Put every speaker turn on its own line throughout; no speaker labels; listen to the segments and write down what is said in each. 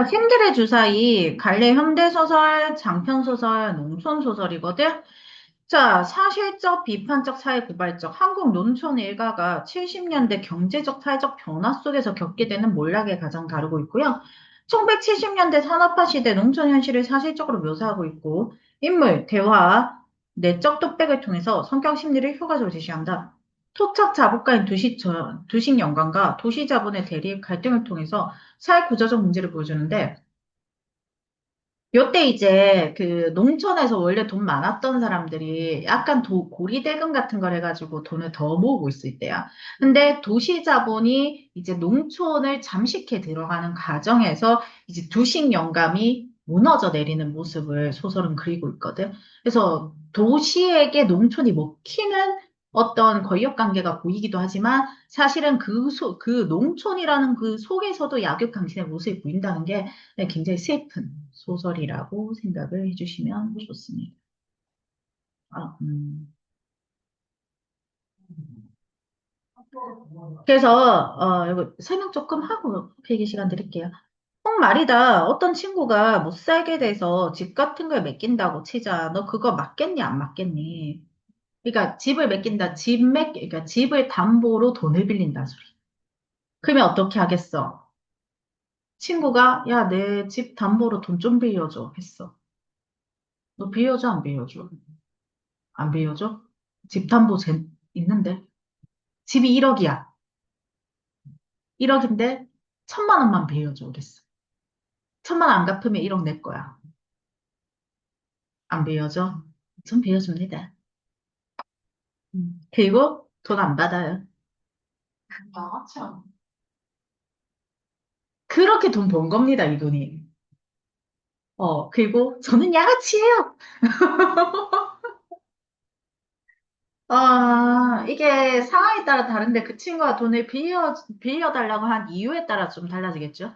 신들의 주사위, 갈래 현대소설, 장편소설, 농촌소설이거든? 자, 사실적, 비판적, 사회고발적, 한국 농촌 일가가 70년대 경제적, 사회적 변화 속에서 겪게 되는 몰락의 과정 다루고 있고요. 1970년대 산업화 시대 농촌 현실을 사실적으로 묘사하고 있고, 인물, 대화, 내적 독백을 통해서 성격 심리를 효과적으로 제시한다. 토착 자본가인 두식 영감과 도시 자본의 대립 갈등을 통해서 사회 구조적 문제를 보여주는데, 요때 이제 그 농촌에서 원래 돈 많았던 사람들이 약간 고리대금 같은 걸 해가지고 돈을 더 모으고 있을 때야. 근데 도시 자본이 이제 농촌을 잠식해 들어가는 과정에서 이제 두식 영감이 무너져 내리는 모습을 소설은 그리고 있거든. 그래서 도시에게 농촌이 먹히는 어떤 권력 관계가 보이기도 하지만 사실은 그 농촌이라는 그 속에서도 약육강신의 모습이 보인다는 게 네, 굉장히 슬픈 소설이라고 생각을 해주시면 좋습니다. 아, 그래서 이거 설명 조금 하고 필기 시간 드릴게요. 말이다. 어떤 친구가 못 살게 돼서 집 같은 걸 맡긴다고 치자. 너 그거 맞겠니? 안 맞겠니? 그러니까 집을 맡긴다. 그러니까 집을 담보로 돈을 빌린다 소리. 그러면 어떻게 하겠어? 친구가 야, 내 집 담보로 돈 좀 빌려줘 했어. 너 빌려줘, 안 빌려줘? 안 빌려줘? 집 담보 있는데. 집이 1억이야. 1억인데 1,000만 원만 빌려줘 그랬어. 1,000만 원 안 갚으면 1억 낼 거야. 안 빌려줘? 좀 빌려줍니다. 그리고 돈 안 받아요. 그렇게 돈 번 겁니다, 이분이. 그리고 저는 양아치예요. 이게 상황에 따라 다른데 그 친구가 돈을 빌려달라고 한 이유에 따라 좀 달라지겠죠?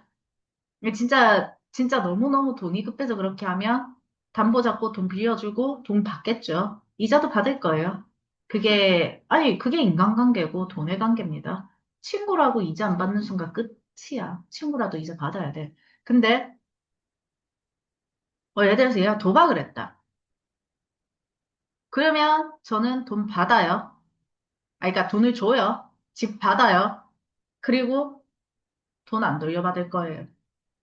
이게 진짜 너무너무 돈이 급해서 그렇게 하면 담보 잡고 돈 빌려주고 돈 받겠죠. 이자도 받을 거예요. 그게 인간관계고 돈의 관계입니다. 친구라고 이자 안 받는 순간 끝이야. 친구라도 이자 받아야 돼. 근데, 예를 들어서 얘가 도박을 했다. 그러면 저는 돈 받아요. 그러니까 돈을 줘요. 집 받아요. 그리고 돈 안 돌려받을 거예요.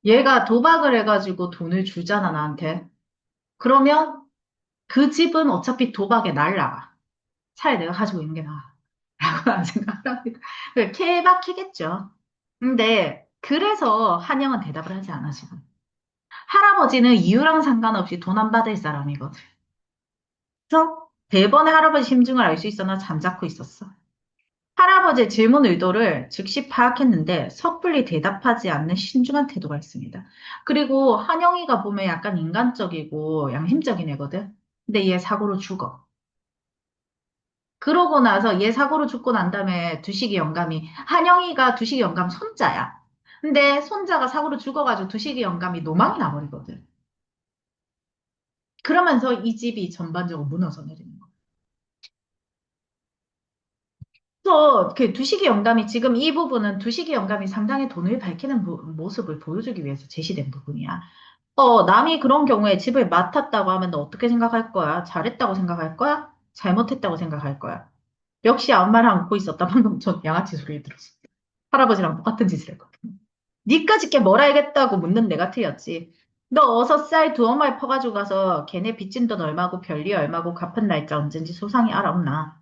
얘가 도박을 해가지고 돈을 주잖아, 나한테. 그러면 그 집은 어차피 도박에 날라가. 차라리 내가 가지고 있는 게 나아. 라고 난 생각을 합니다. 케바케겠죠. 근데, 그래서 한영은 대답을 하지 않아, 지금. 할아버지는 이유랑 상관없이 돈 안 받을 사람이거든. 그래서 대번에 할아버지 심증을 알 수 있었나 잠자코 있었어. 할아버지의 질문 의도를 즉시 파악했는데 섣불리 대답하지 않는 신중한 태도가 있습니다. 그리고 한영이가 보면 약간 인간적이고 양심적인 애거든. 근데 얘 사고로 죽어. 그러고 나서 얘 사고로 죽고 난 다음에 두식이 영감이, 한영이가 두식이 영감 손자야. 근데 손자가 사고로 죽어가지고 두식이 영감이 노망이 나버리거든. 그러면서 이 집이 전반적으로 무너져 내리는 거야. 그래서 그 두식이 영감이 지금 이 부분은 두식이 영감이 상당히 돈을 밝히는 모습을 보여주기 위해서 제시된 부분이야. 남이 그런 경우에 집을 맡았다고 하면 너 어떻게 생각할 거야? 잘했다고 생각할 거야? 잘못했다고 생각할 거야? 역시 아무 말 않고 있었다. 방금 전 양아치 소리 들었어. 할아버지랑 똑같은 짓을 했거든. 니까짓 게 뭘 알겠다고 묻는 내가 틀렸지. 너 어서 쌀 두어 마리 퍼가지고 가서 걔네 빚진 돈 얼마고 별리 얼마고 갚은 날짜 언젠지 소상히 알아없나.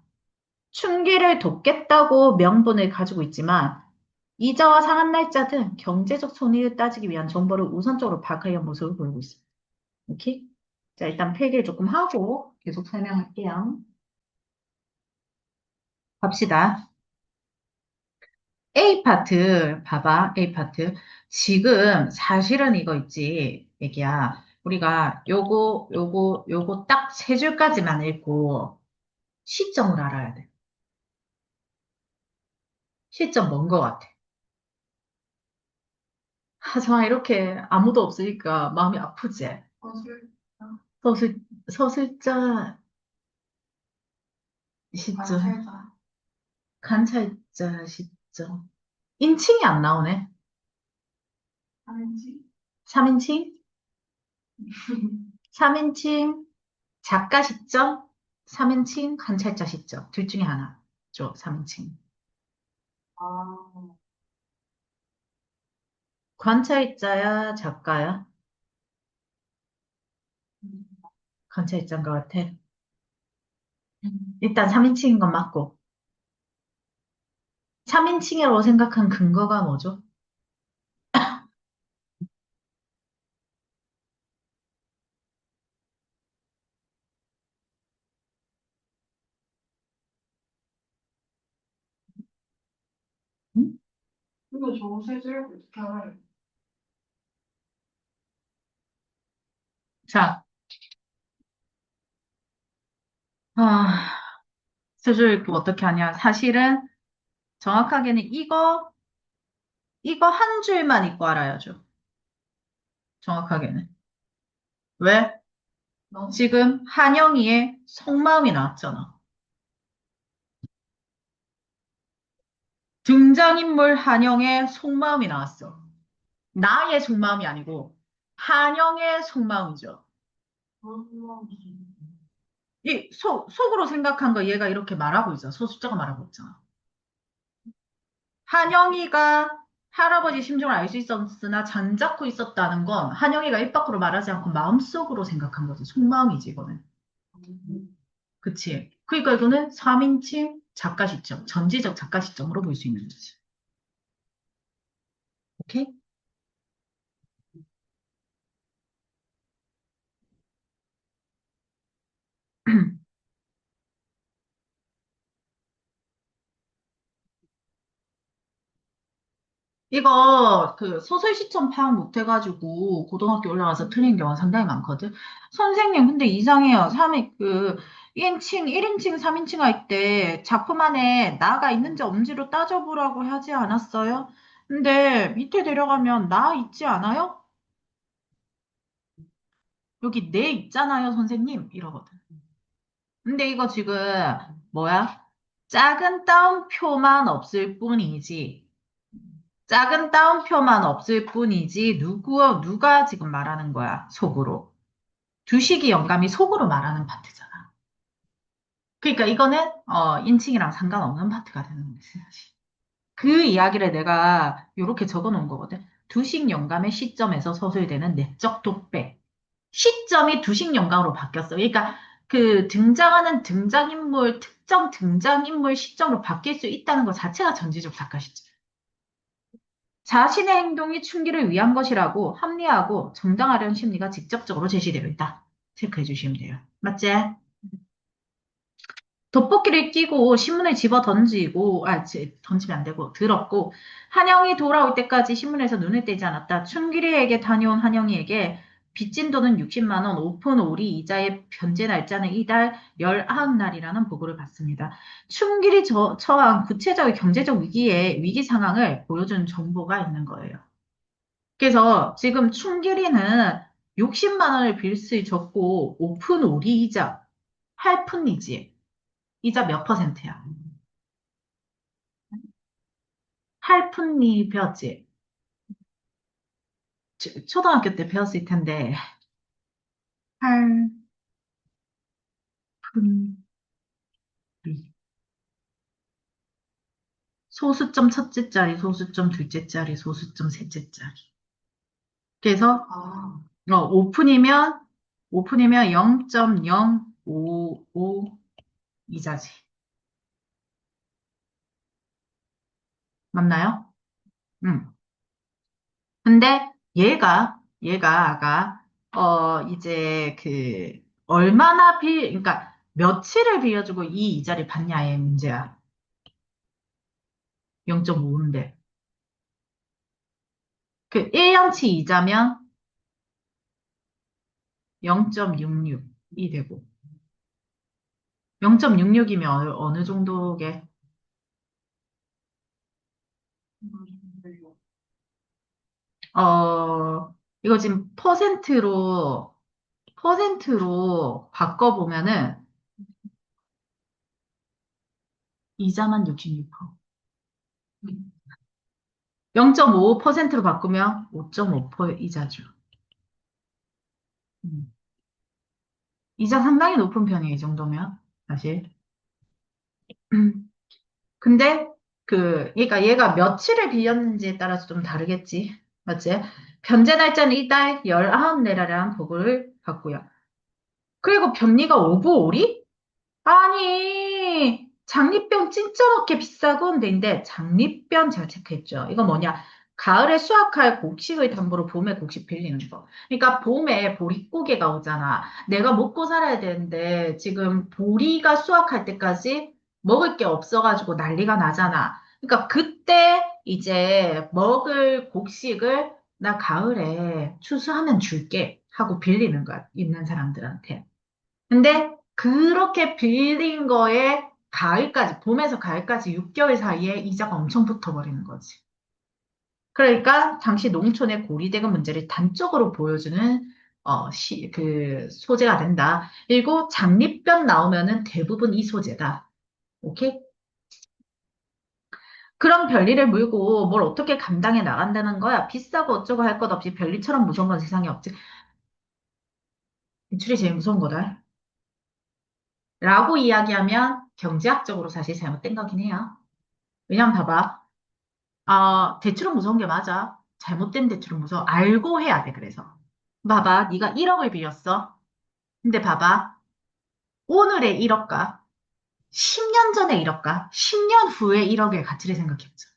춘기를 돕겠다고 명분을 가지고 있지만 이자와 상한 날짜 등 경제적 손해를 따지기 위한 정보를 우선적으로 파악하려는 모습을 보이고 있습니다. 오케이? 자, 일단 필기를 조금 하고 계속 설명할게요. 갑시다. A 파트, 봐봐, A 파트. 지금 사실은 이거 있지, 얘기야. 우리가 요거 딱 세 줄까지만 읽고 시점을 알아야 돼. 시점 뭔 거 같아? 하지만 이렇게 아무도 없으니까 마음이 아프지? 서술, 서술자 시점, 관찰자 시점. 인칭이 안 나오네. 3인칭? 3인칭 작가 시점? 3인칭 관찰자 시점. 둘 중에 하나죠, 3인칭. 관찰자야, 작가야? 관찰자인 것 같아. 일단 3인칭인 건 맞고. 3인칭이라고 생각한 근거가 뭐죠? 응?
근데 저 세 줄 어떻게 알아요?
자, 아, 수술 읽고 어떻게 하냐. 사실은 정확하게는 이거 한 줄만 읽고 알아야죠. 정확하게는. 왜? 지금 한영이의 속마음이 나왔잖아. 등장인물 한영의 속마음이 나왔어. 나의 속마음이 아니고 한영의 속마음이죠. 이 속으로 생각한 거 얘가 이렇게 말하고 있잖아. 소수자가 말하고 있잖아. 한영이가 할아버지 심정을 알 수 있었으나 잠자코 있었다는 건 한영이가 입 밖으로 말하지 않고 마음속으로 생각한 거지. 속마음이지, 이거는. 그치? 그러니까 이거는 3인칭 작가 시점, 전지적 작가 시점으로 볼 수 있는 거지. 오케이? 이거 그 소설 시점 파악 못해가지고 고등학교 올라가서 틀린 경우가 상당히 많거든. 선생님, 근데 이상해요. 3인 그 2인칭, 1인칭, 3인칭 할 때 작품 안에 나가 있는지 없는지로 따져보라고 하지 않았어요? 근데 밑에 내려가면 나 있지 않아요? 여기 내 있잖아요, 선생님. 이러거든. 근데 이거 지금 뭐야? 작은 따옴표만 없을 뿐이지. 작은 따옴표만 없을 뿐이지 누가 지금 말하는 거야 속으로 두식이 영감이 속으로 말하는 파트잖아. 그러니까 이거는 인칭이랑 상관없는 파트가 되는 거지 사실. 그 이야기를 내가 이렇게 적어 놓은 거거든. 두식 영감의 시점에서 서술되는 내적 독백 시점이 두식 영감으로 바뀌었어. 그러니까 그 등장하는 등장인물 특정 등장인물 시점으로 바뀔 수 있다는 것 자체가 전지적 작가 시점. 자신의 행동이 충기를 위한 것이라고 합리하고 정당하려는 심리가 직접적으로 제시되어 있다. 체크해 주시면 돼요. 맞지? 돋보기를 끼고 신문을 집어 던지고, 던지면 안 되고, 들었고, 한영이 돌아올 때까지 신문에서 눈을 떼지 않았다. 춘길이에게 다녀온 한영이에게 빚진 돈은 60만 원, 오픈 오리 이자의 변제 날짜는 이달 19날이라는 보고를 받습니다. 춘길이 처한 구체적인 경제적 위기 상황을 보여주는 정보가 있는 거예요. 그래서 지금 충길이는 60만 원을 빌스 줬고 오픈 오리 이자 8푼이지. 이자 몇 퍼센트야? 8푼이 배웠지. 초등학교 때 배웠을 텐데 8푼이 소수점 첫째 자리, 소수점 둘째 자리, 소수점 셋째 자리. 그래서 오픈이면 0.055 이자지. 맞나요? 응. 근데 얘가 아가, 이제 얼마나 그러니까 며칠을 빌려주고 이 이자를 받냐의 문제야. 0.5인데. 그 1년치 이자면 0.66이 되고. 0.66이면 어느 정도게? 이거 지금 퍼센트로 바꿔보면은 이자만 66%. 0.5%로 바꾸면 5.5% 이자죠. 음. 이자 상당히 높은 편이에요, 이 정도면. 사실. 근데 그러니까 얘가 며칠을 빌렸는지에 따라서 좀 다르겠지. 맞지? 변제 날짜는 이달 19내라라는 보고를 받고요. 그리고 변리가 오고 오리? 아니, 장립병 진짜 먹게 비싸고 데인데 장립병 제가 체크했죠. 이거 뭐냐? 가을에 수확할 곡식의 담보로 봄에 곡식 빌리는 거. 그러니까 봄에 보릿고개가 오잖아. 내가 먹고 살아야 되는데 지금 보리가 수확할 때까지 먹을 게 없어가지고 난리가 나잖아. 그러니까 그때 이제 먹을 곡식을 나 가을에 추수하면 줄게 하고 빌리는 거야. 있는 사람들한테. 근데 그렇게 빌린 거에 가을까지, 봄에서 가을까지 6개월 사이에 이자가 엄청 붙어버리는 거지. 그러니까 당시 농촌의 고리대금 문제를 단적으로 보여주는 그 소재가 된다. 그리고 장립변 나오면은 대부분 이 소재다. 오케이? 그런 별일을 물고 뭘 어떻게 감당해 나간다는 거야. 비싸고 어쩌고 할 것 없이 별일처럼 무서운 건 세상에 없지. 대출이 제일 무서운 거다. 라고 이야기하면 경제학적으로 사실 잘못된 거긴 해요. 왜냐면 봐봐. 대출은 무서운 게 맞아. 잘못된 대출은 무서워. 알고 해야 돼, 그래서. 봐봐. 네가 1억을 빌렸어. 근데 봐봐. 오늘의 1억과 10년 전에 1억과 10년 후에 1억의 가치를 생각해보자.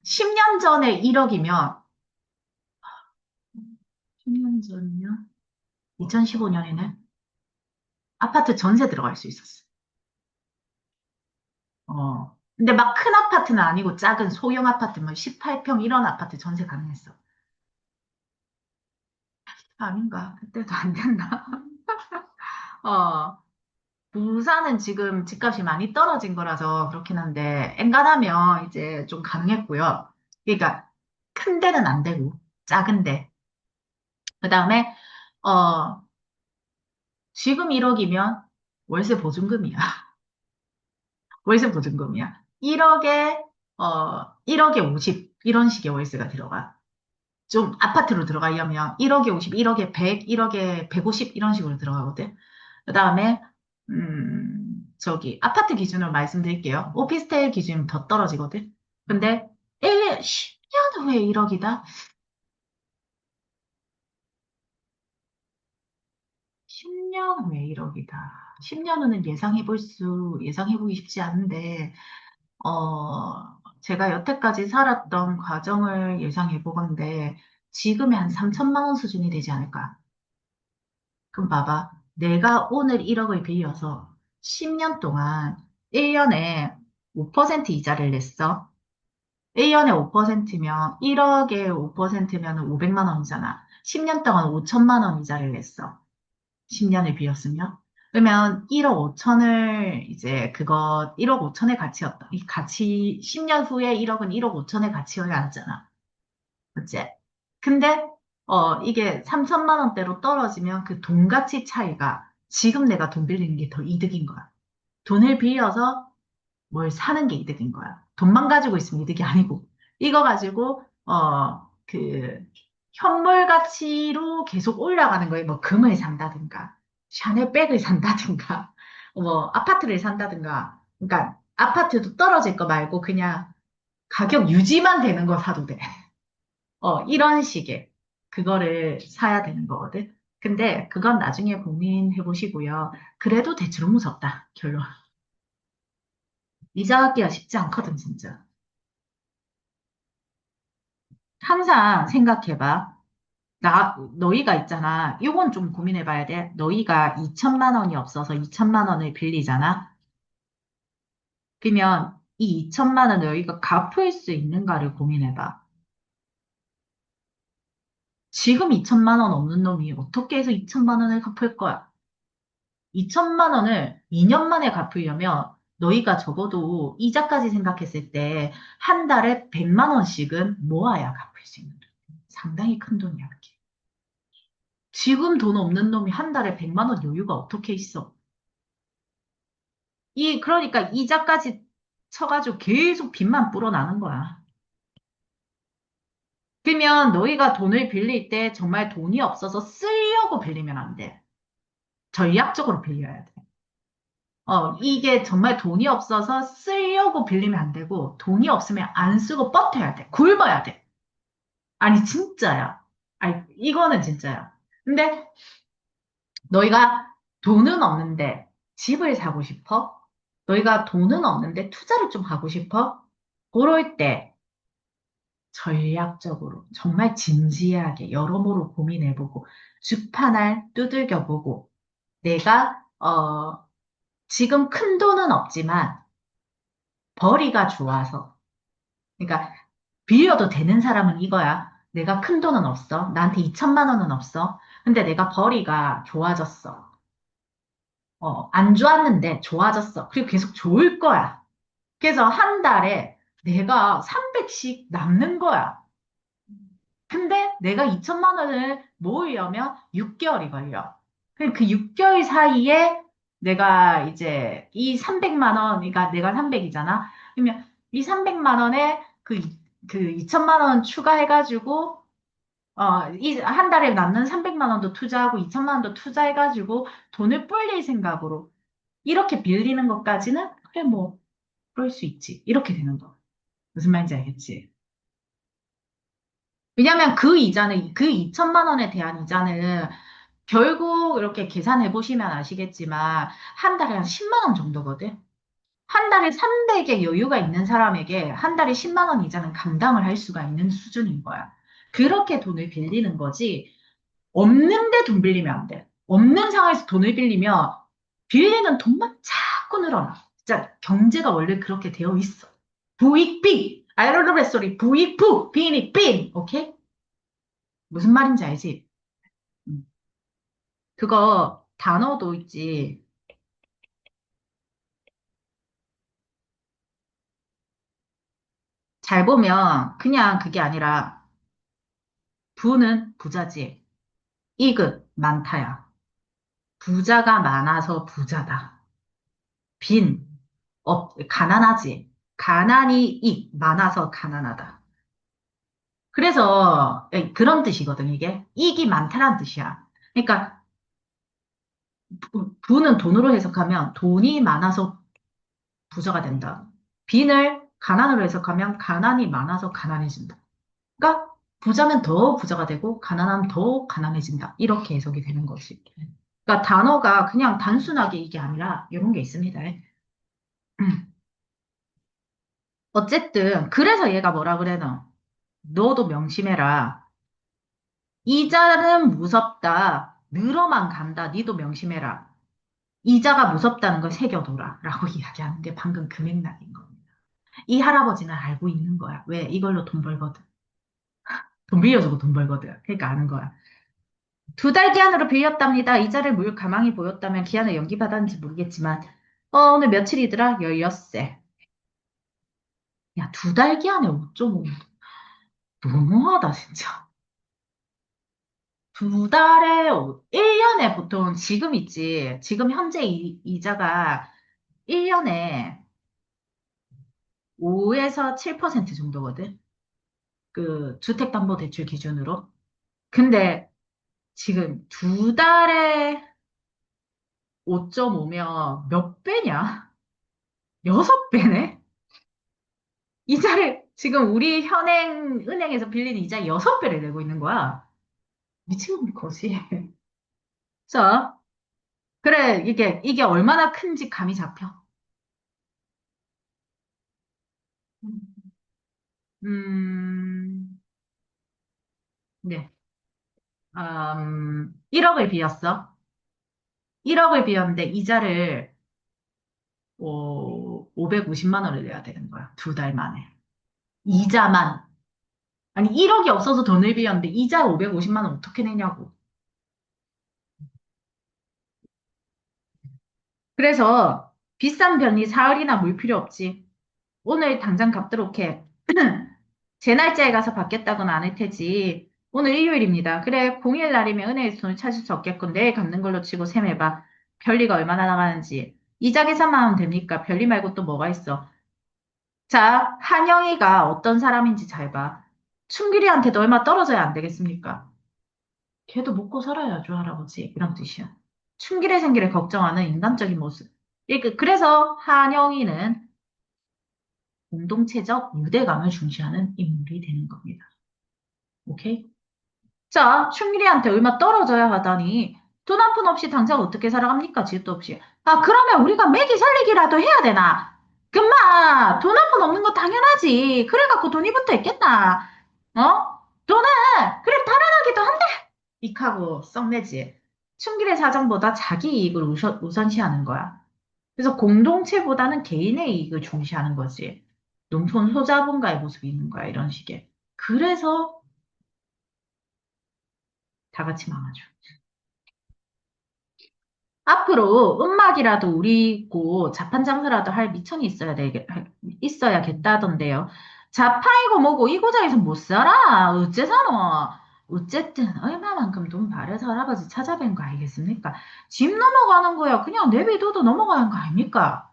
10년 전에 1억이면 10년 전이면 2015년에는 아파트 전세 들어갈 수 있었어. 근데 막 큰 아파트는 아니고 작은 소형 아파트, 뭐 18평 이런 아파트 전세 가능했어. 아닌가? 그때도 안 됐나? 어, 부산은 지금 집값이 많이 떨어진 거라서 그렇긴 한데, 엔간하면 이제 좀 가능했고요. 그러니까, 큰 데는 안 되고, 작은 데. 그 다음에, 어, 지금 1억이면 월세 보증금이야. 월세 보증금이야. 1억에 50, 이런 식의 월세가 들어가. 좀 아파트로 들어가려면 1억에 50, 1억에 100, 1억에 150 이런 식으로 들어가거든. 그 다음에 저기 아파트 기준으로 말씀드릴게요. 오피스텔 기준은 더 떨어지거든. 근데 10년 후에 1억이다? 10년 후에 1억이다. 10년 후는 예상해보기 쉽지 않은데, 제가 여태까지 살았던 과정을 예상해보건데, 지금의 한 3천만 원 수준이 되지 않을까. 그럼 봐봐. 내가 오늘 1억을 빌려서 10년 동안 1년에 5% 이자를 냈어. 1년에 5%면 1억에 5%면 500만 원이잖아. 10년 동안 5천만 원 이자를 냈어. 10년을 빌렸으면. 그러면 1억 5천을 이제 그거 1억 5천의 가치였다. 이 가치 10년 후에 1억은 1억 5천의 가치여야 하잖아. 그치? 근데 이게 3천만 원대로 떨어지면 그 돈 가치 차이가 지금 내가 돈 빌리는 게 더 이득인 거야. 돈을 빌려서 뭘 사는 게 이득인 거야. 돈만 가지고 있으면 이득이 아니고. 이거 가지고, 현물 가치로 계속 올라가는 거예요. 뭐, 금을 산다든가, 샤넬 백을 산다든가, 뭐, 아파트를 산다든가. 그러니까, 아파트도 떨어질 거 말고 그냥 가격 유지만 되는 거 사도 돼. 이런 식의. 그거를 사야 되는 거거든. 근데 그건 나중에 고민해 보시고요. 그래도 대출은 무섭다. 결론. 이자 갚기가 쉽지 않거든, 진짜. 항상 생각해봐. 너희가 있잖아. 이건 좀 고민해봐야 돼. 너희가 2천만 원이 없어서 2천만 원을 빌리잖아. 그러면 이 2천만 원을 너희가 갚을 수 있는가를 고민해봐. 지금 2천만 원 없는 놈이 어떻게 해서 2천만 원을 갚을 거야? 2천만 원을 2년 만에 갚으려면 너희가 적어도 이자까지 생각했을 때 한 달에 100만 원씩은 모아야 갚을 수 있는 돈. 상당히 큰 돈이야, 그게. 지금 돈 없는 놈이 한 달에 100만 원 여유가 어떻게 있어? 그러니까 이자까지 쳐가지고 계속 빚만 불어나는 거야. 그러면 너희가 돈을 빌릴 때 정말 돈이 없어서 쓰려고 빌리면 안 돼. 전략적으로 빌려야 돼. 이게 정말 돈이 없어서 쓰려고 빌리면 안 되고, 돈이 없으면 안 쓰고 버텨야 돼. 굶어야 돼. 아니, 진짜야. 아니, 이거는 진짜야. 근데 너희가 돈은 없는데 집을 사고 싶어? 너희가 돈은 없는데 투자를 좀 하고 싶어? 그럴 때 전략적으로 정말 진지하게 여러모로 고민해보고 주판을 두들겨보고 내가 지금 큰 돈은 없지만 벌이가 좋아서 그러니까 빌려도 되는 사람은 이거야. 내가 큰 돈은 없어. 나한테 2천만 원은 없어. 근데 내가 벌이가 좋아졌어. 안 좋았는데 좋아졌어. 그리고 계속 좋을 거야. 그래서 한 달에 내가 300씩 남는 거야. 근데 내가 2천만 원을 모으려면 6개월이 걸려. 그 6개월 사이에 내가 이제 이 300만 원, 그러니까 내가 300이잖아. 그러면 이 300만 원에 그 2천만 원 추가해가지고, 이 한 달에 남는 300만 원도 투자하고 2천만 원도 투자해가지고 돈을 불릴 생각으로 이렇게 빌리는 것까지는 그래, 뭐, 그럴 수 있지. 이렇게 되는 거. 무슨 말인지 알겠지? 왜냐면 그 이자는, 그 2천만 원에 대한 이자는 결국 이렇게 계산해 보시면 아시겠지만 한 달에 한 10만 원 정도거든. 한 달에 300의 여유가 있는 사람에게 한 달에 10만 원 이자는 감당을 할 수가 있는 수준인 거야. 그렇게 돈을 빌리는 거지. 없는데 돈 빌리면 안 돼. 없는 상황에서 돈을 빌리면 빌리는 돈만 자꾸 늘어나. 진짜 경제가 원래 그렇게 되어 있어. 부익빈. 알로르베 소리. 부익부. 빈이 빈. 오케이? 무슨 말인지 알지? 음. 그거 단어도 있지. 잘 보면 그냥 그게 아니라 부는 부자지. 이익은 많다야. 부자가 많아서 부자다. 빈, 가난하지. 가난이 많아서 가난하다. 그래서 그런 뜻이거든, 이게. 이익이 많다란 뜻이야. 그러니까 부는 돈으로 해석하면 돈이 많아서 부자가 된다. 빈을 가난으로 해석하면 가난이 많아서 가난해진다. 그러니까 부자면 더 부자가 되고 가난하면 더 가난해진다. 이렇게 해석이 되는 거지. 그러니까 단어가 그냥 단순하게 이게 아니라 이런 게 있습니다. 어쨌든 그래서 얘가 뭐라 그래 너. 너도 명심해라. 이자는 무섭다. 늘어만 간다. 니도 명심해라. 이자가 무섭다는 걸 새겨둬라. 라고 이야기하는 게 방금 그 맥락인 겁니다. 이 할아버지는 알고 있는 거야. 왜? 이걸로 돈 벌거든. 돈 빌려주고 돈 벌거든. 그러니까 아는 거야. 2달 기한으로 빌렸답니다. 이자를 물 가망이 보였다면 기한을 연기받았는지 모르겠지만, 오늘 며칠이더라? 16세. 야, 2달 기한에 5.5. 너무하다, 진짜. 2달에, 1년에 보통 지금 있지. 지금 현재 이자가 1년에 5에서 7% 정도거든. 그 주택담보대출 기준으로. 근데 지금 2달에 5.5면 몇 배냐? 6배네? 이자를 지금 우리 현행 은행에서 빌린 이자 6배를 내고 있는 거야. 미친 거지. 자, 그래, 이게 얼마나 큰지 감이 잡혀. 음, 네. 1억을 빌렸어. 1억을 빌렸는데 이자를 550만 원을 내야 되는 거야. 2달 만에. 이자만. 아니, 1억이 없어서 돈을 빌렸는데 이자 550만 원 어떻게 내냐고. 그래서 비싼 편리 사흘이나 물 필요 없지. 오늘 당장 갚도록 해. 제 날짜에 가서 받겠다고는 안 할 테지. 오늘 일요일입니다. 그래, 공휴일 날이면 은행에서 돈을 찾을 수 없겠고 내일 갚는 걸로 치고 셈해봐. 별리가 얼마나 나가는지. 이자 계산만 하면 됩니까? 별리 말고 또 뭐가 있어? 자, 한영이가 어떤 사람인지 잘 봐. 춘길이한테도 얼마 떨어져야 안 되겠습니까? 걔도 먹고 살아야죠, 할아버지. 이런 뜻이야. 춘길의 생기를 걱정하는 인간적인 모습. 그래서 한영이는 공동체적 유대감을 중시하는 인물이 되는 겁니다. 오케이? 자, 춘길이한테 얼마 떨어져야 하다니 돈 한 푼 없이 당장 어떻게 살아갑니까? 집도 없이. 아, 그러면 우리가 매기 살리기라도 해야 되나? 금마, 돈 한 푼 없는 거 당연하지. 그래갖고 돈이 붙어 있겠나? 어? 돈은 그래 달아나기도 한데 익하고 썩내지. 춘길의 사정보다 자기 이익을 우선시하는 거야. 그래서 공동체보다는 개인의 이익을 중시하는 거지. 농촌 소자본가의 모습이 있는 거야, 이런 식의. 그래서 다 같이 망하죠. 앞으로 음악이라도 우리고 자판 장사라도 할 미천이 있어야겠다던데요. 자판이고 뭐고 이 고장에서 못 살아. 어째 사노? 어쨌든 얼마만큼 돈 벌여서 할아버지 찾아뵌 거 알겠습니까? 집 넘어가는 거야. 그냥 내비둬도 넘어가는 거 아닙니까?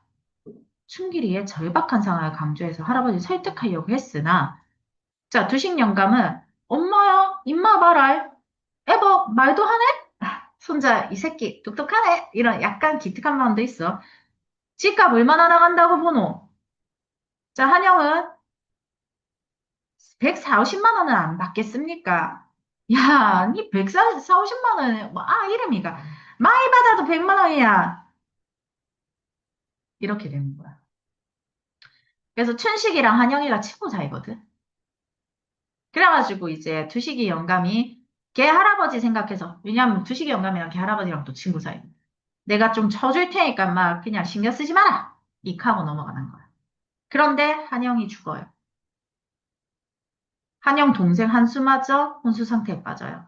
춘길이의 절박한 상황을 강조해서 할아버지 설득하려고 했으나 자, 두식 영감은 엄마야, 임마 봐라. 에버 말도 하네? 손자 이 새끼 똑똑하네. 이런 약간 기특한 마음도 있어. 집값 얼마나 나간다고 보노? 자, 한영은 140, 50만 원은 안 받겠습니까? 야, 니 140, 50만 원은 뭐, 이름이가 많이 받아도 100만 원이야. 이렇게 되는 거야. 그래서 춘식이랑 한영이가 친구 사이거든. 그래가지고 이제 두식이 영감이 걔 할아버지 생각해서 왜냐면 두식이 영감이랑 걔 할아버지랑 또 친구 사이. 내가 좀 쳐줄 테니까 막 그냥 신경 쓰지 마라. 익 하고 넘어가는 거야. 그런데 한영이 죽어요. 한영 동생 한수마저 혼수 상태에 빠져요.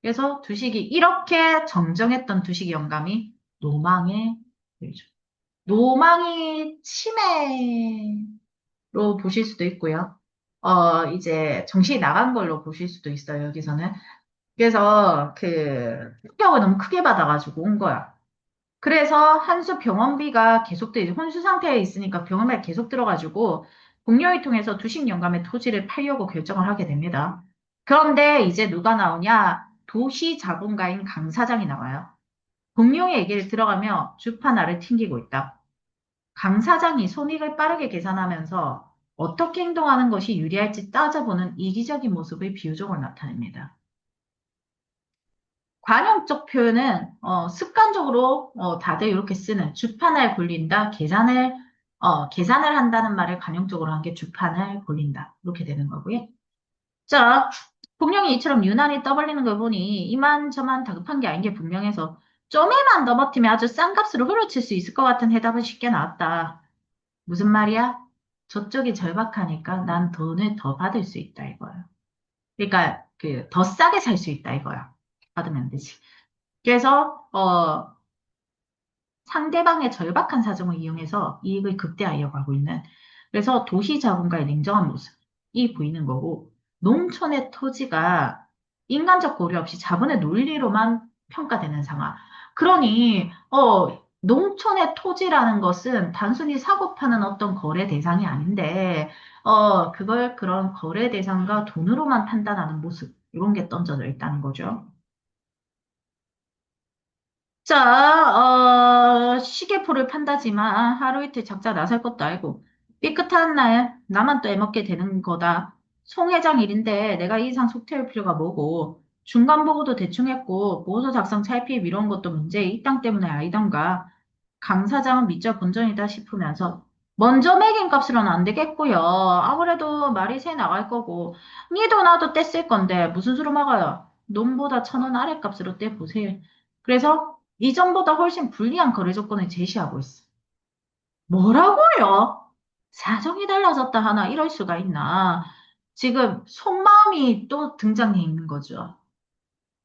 그래서 두식이 이렇게 정정했던 두식이 영감이 노망에 들죠. 노망이 치매로 보실 수도 있고요. 이제 정신이 나간 걸로 보실 수도 있어요, 여기서는. 그래서 충격을 너무 크게 받아가지고 온 거야. 그래서 한수 병원비가 계속 이제 혼수 상태에 있으니까 병원에 계속 들어가지고 공룡을 통해서 두식 영감의 토지를 팔려고 결정을 하게 됩니다. 그런데 이제 누가 나오냐? 도시 자본가인 강 사장이 나와요. 공룡의 얘기를 들어가며 주파나를 튕기고 있다. 강 사장이 손익을 빠르게 계산하면서 어떻게 행동하는 것이 유리할지 따져보는 이기적인 모습의 비유적으로 나타냅니다. 관용적 표현은 습관적으로 다들 이렇게 쓰는 주판을 굴린다, 계산을 한다는 말을 관용적으로 한 게 주판을 굴린다. 이렇게 되는 거고요. 자, 공룡이 이처럼 유난히 떠벌리는 걸 보니 이만저만 다급한 게 아닌 게 분명해서 좀에만 더 버티면 아주 싼 값으로 후려칠 수 있을 것 같은 해답은 쉽게 나왔다. 무슨 말이야? 저쪽이 절박하니까 난 돈을 더 받을 수 있다 이거야. 그러니까 더 싸게 살 수 있다 이거야. 받으면 안 되지. 그래서 상대방의 절박한 사정을 이용해서 이익을 극대화하려고 하고 있는 그래서 도시 자본가의 냉정한 모습이 보이는 거고 농촌의 토지가 인간적 고려 없이 자본의 논리로만 평가되는 상황. 그러니 농촌의 토지라는 것은 단순히 사고 파는 어떤 거래 대상이 아닌데 그걸 그런 거래 대상과 돈으로만 판단하는 모습 이런 게 던져져 있다는 거죠. 자, 시계포를 판다지만 하루 이틀 작자 나설 것도 알고 삐끗한 날 나만 또 애먹게 되는 거다. 송 회장 일인데 내가 이 이상 속태울 필요가 뭐고 중간 보고도 대충 했고 보고서 작성 차이피 이런 것도 문제 이 땅 때문에 아니던가 강 사장은 밑져 본전이다 싶으면서 먼저 매긴 값으로는 안 되겠고요. 아무래도 말이 새 나갈 거고 니도 나도 떼쓸 건데 무슨 수로 막아요. 논보다 1,000원 아래 값으로 떼보세요. 그래서 이전보다 훨씬 불리한 거래 조건을 제시하고 있어. 뭐라고요? 사정이 달라졌다 하나 이럴 수가 있나? 지금 속마음이 또 등장해 있는 거죠.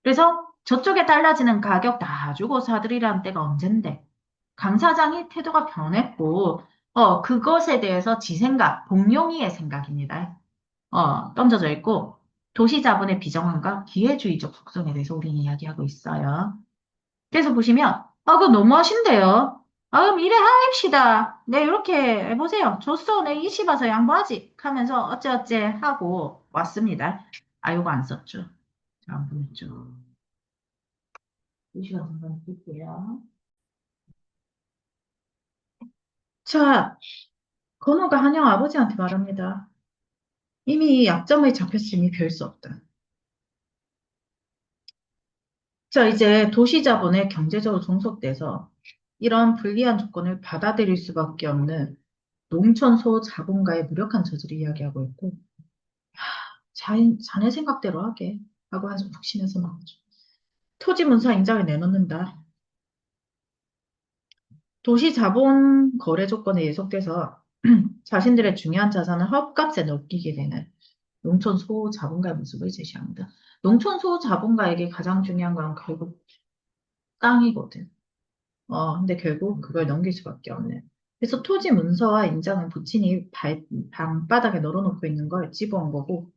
그래서 저쪽에 달라지는 가격 다 주고 사들이라는 때가 언젠데. 강 사장이 태도가 변했고, 그것에 대해서 지 생각, 공룡이의 생각입니다. 던져져 있고, 도시 자본의 비정함과 기회주의적 속성에 대해서 우리는 이야기하고 있어요. 그래서 보시면, 그거 너무하신데요. 그럼 이래 합시다. 네, 이렇게 해보세요. 줬어. 내 20 와서 양보하지. 하면서 어째어째 하고 왔습니다. 아, 요거 안 썼죠. 자, 안 보냈죠. 2시간 잠깐 볼게요. 자, 건우가 한영 아버지한테 말합니다. 이미 약점에 잡혔으니 별 수 없다. 자, 이제 도시자본에 경제적으로 종속돼서 이런 불리한 조건을 받아들일 수밖에 없는 농촌 소자본가의 무력한 처지를 이야기하고 있고, 자네 생각대로 하게 하고 한숨 푹 쉬면서 말하죠. 토지 문서 인장을 내놓는다. 도시 자본 거래 조건에 예속돼서 자신들의 중요한 자산을 헐값에 넘기게 되는 농촌 소자본가의 모습을 제시합니다. 농촌 소자본가에게 가장 중요한 건 결국 땅이거든. 근데 결국 그걸 넘길 수밖에 없는. 그래서 토지 문서와 인장은 부친이 방바닥에 널어놓고 있는 걸 집어온 거고,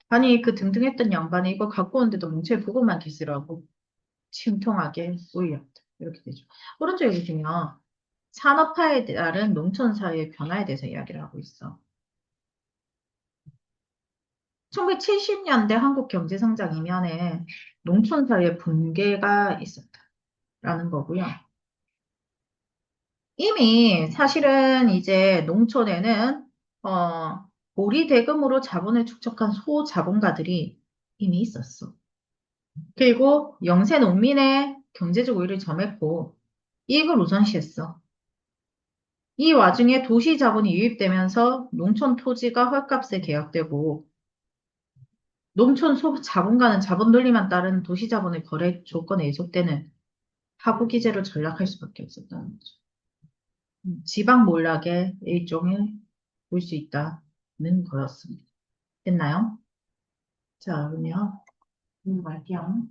아니, 그 등등했던 양반이 이걸 갖고 온데도 뭉칠 보고만 계시라고 침통하게 오였다. 이렇게 되죠. 오른쪽에 보시면 산업화에 따른 농촌 사회의 변화에 대해서 이야기를 하고 있어. 1970년대 한국 경제 성장 이면에 농촌 사회의 붕괴가 있었다라는 거고요. 이미 사실은 이제 농촌에는 고리 대금으로 자본을 축적한 소자본가들이 이미 있었어. 그리고 영세 농민의 경제적 우위를 점했고 이익을 우선시했어. 이 와중에 도시 자본이 유입되면서 농촌 토지가 헐값에 계약되고 농촌 소 자본가는 자본 논리만 따른 도시 자본의 거래 조건에 예속되는 하부 기제로 전락할 수밖에 없었다는 거죠. 지방 몰락의 일종을 볼 수 있다는 거였습니다. 됐나요? 자, 그러면 갈게요.